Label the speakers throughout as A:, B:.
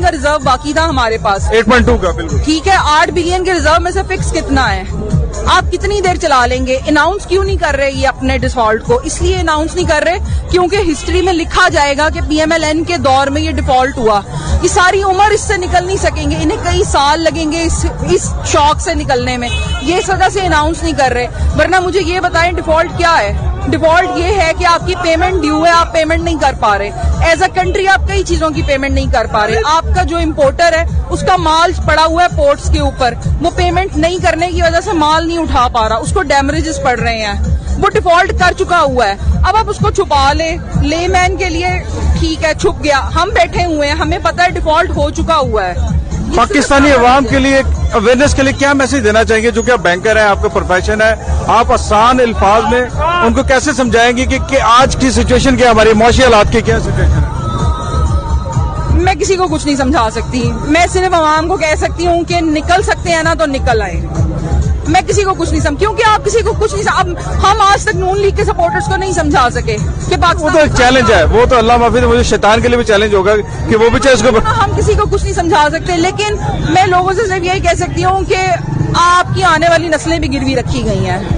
A: का रिजर्व बाकी था हमारे पास,
B: 8.2 का बिल्कुल।
A: ठीक है। 8 बिलियन के रिजर्व में से फिक्स कितना है? आप कितनी देर चला लेंगे? अनाउंस क्यों नहीं कर रहे ये अपने डिफॉल्ट को? इसलिए अनाउंस नहीं कर रहे क्योंकि हिस्ट्री में लिखा जाएगा कि पीएमएलएन के दौर में ये डिफॉल्ट हुआ। ये सारी उम्र इससे निकल नहीं सकेंगे, इन्हें कई साल लगेंगे इस शॉक से निकलने में। ये इस वजह से अनाउंस नहीं कर रहे। वरना मुझे ये बताएं डिफॉल्ट क्या है? डिफॉल्ट ये है कि आपकी पेमेंट ड्यू है, आप पेमेंट नहीं कर पा रहे। एज अ कंट्री आप कई चीजों की पेमेंट नहीं कर पा रहे। आपका जो इम्पोर्टर है उसका माल पड़ा हुआ है पोर्ट्स के ऊपर, वो पेमेंट नहीं करने की वजह से माल नहीं उठा पा रहा, उसको डैमेजेस पड़ रहे हैं, वो डिफॉल्ट कर चुका हुआ है। अब आप उसको छुपा लेमैन के लिए ठीक है, छुप गया। हम बैठे हुए हैं, हमें पता है डिफॉल्ट हो चुका हुआ है।
B: पाकिस्तानी अवाम के लिए अवेयरनेस के लिए क्या मैसेज देना चाहेंगे? जो कि आप बैंकर हैं, आपका प्रोफेशन है, आप आसान अल्फाज में उनको कैसे समझाएंगे कि आज की सिचुएशन क्या, हमारी माशी हालात की क्या सिचुएशन है?
A: मैं किसी को कुछ नहीं समझा सकती। मैं सिर्फ अवाम को कह सकती हूँ कि निकल सकते हैं ना तो निकल आए। मैं किसी को कुछ नहीं समझ, क्योंकि आप किसी को कुछ नहीं अब हम आज तक नून लीग के सपोर्टर्स को नहीं समझा सके कि
B: वो तो एक चैलेंज है, वो तो अल्लाह माफी, मुझे शैतान के लिए भी चैलेंज होगा कि वो भी चाहे उसको।
A: हम किसी को कुछ नहीं समझा सकते, लेकिन मैं लोगों से सिर्फ यही कह सकती हूँ कि आपकी आने वाली नस्लें भी गिरवी रखी गई हैं।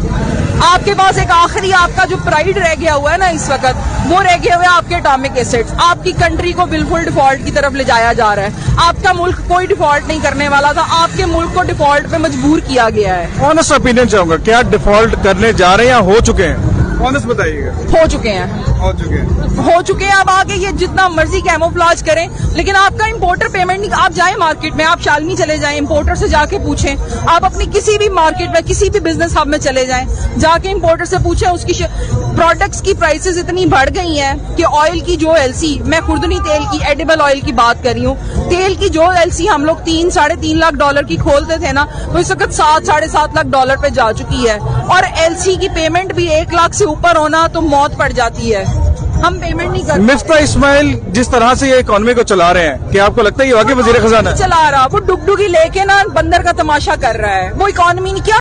A: आपके पास एक आखिरी आपका जो प्राइड रह गया हुआ है ना इस वक्त, वो रह गया हुआ है आपके एटॉमिक एसेट्स। आपकी कंट्री को बिल्कुल डिफॉल्ट की तरफ ले जाया जा रहा है। आपका मुल्क कोई डिफॉल्ट नहीं करने वाला था, आपके मुल्क को डिफॉल्ट पे मजबूर किया गया है।
B: ऑनेस्ट ओपिनियन चाहूंगा, क्या डिफॉल्ट करने जा रहे हैं या हो चुके हैं? ऑनेस्ट बताइएगा।
A: हो चुके हैं। हो चुके हैं। अब आगे ये जितना मर्जी कैमोफ्लाज करें, लेकिन आपका इंपोर्टर पेमेंट नहीं। आप जाएं मार्केट में, आप शालमी चले जाएं, इंपोर्टर से जाके पूछें। आप अपनी किसी भी मार्केट में, किसी भी बिजनेस हब में चले जाएं, जाके इंपोर्टर से पूछें। उसकी प्रोडक्ट्स की प्राइसेस इतनी बढ़ गई हैं कि ऑयल की जो एलसी, मैं खुर्दनी तेल की, एडिबल ऑयल की बात कर रही हूँ, तेल की जो एलसी हम लोग 3-3.5 लाख डॉलर की खोलते थे ना, वो इस वक्त 7-7.5 लाख डॉलर पे जा चुकी है। और एलसी की पेमेंट भी 1 लाख से ऊपर होना तो मौत पड़ जाती है। हम पेमेंट नहीं करते।
B: मिफ्ता इस्माइल जिस तरह से ये इकोनॉमी को चला रहे हैं, क्या आपको लगता है ये वाकई वजीर खजाना
A: चला रहा? वो डुगडुगी लेके ना बंदर का तमाशा कर रहा है। वो इकोनॉमी क्या